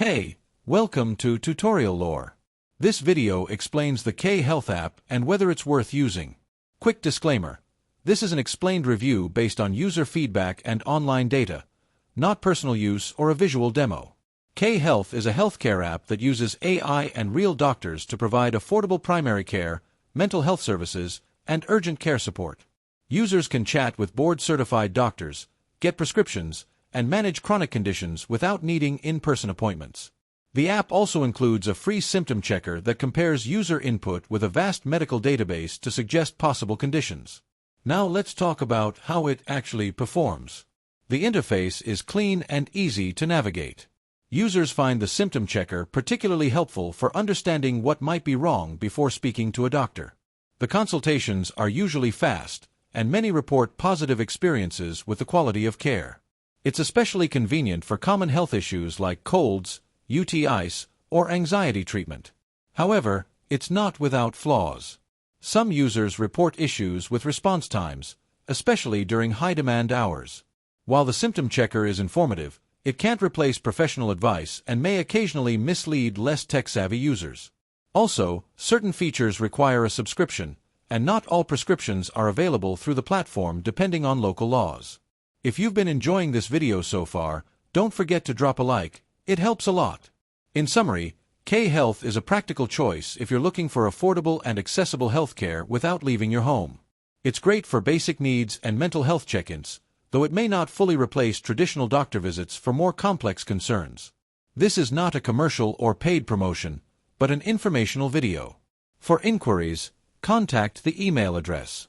Hey, welcome to Tutorial Lore. This video explains the K Health app and whether it's worth using. Quick disclaimer. This is an explained review based on user feedback and online data, not personal use or a visual demo. K Health is a healthcare app that uses AI and real doctors to provide affordable primary care, mental health services, and urgent care support. Users can chat with board-certified doctors, get prescriptions, and manage chronic conditions without needing in-person appointments. The app also includes a free symptom checker that compares user input with a vast medical database to suggest possible conditions. Now let's talk about how it actually performs. The interface is clean and easy to navigate. Users find the symptom checker particularly helpful for understanding what might be wrong before speaking to a doctor. The consultations are usually fast, and many report positive experiences with the quality of care. It's especially convenient for common health issues like colds, UTIs, or anxiety treatment. However, it's not without flaws. Some users report issues with response times, especially during high-demand hours. While the symptom checker is informative, it can't replace professional advice and may occasionally mislead less tech-savvy users. Also, certain features require a subscription, and not all prescriptions are available through the platform depending on local laws. If you've been enjoying this video so far, don't forget to drop a like, it helps a lot. In summary, K Health is a practical choice if you're looking for affordable and accessible healthcare without leaving your home. It's great for basic needs and mental health check-ins, though it may not fully replace traditional doctor visits for more complex concerns. This is not a commercial or paid promotion, but an informational video. For inquiries, contact the email address.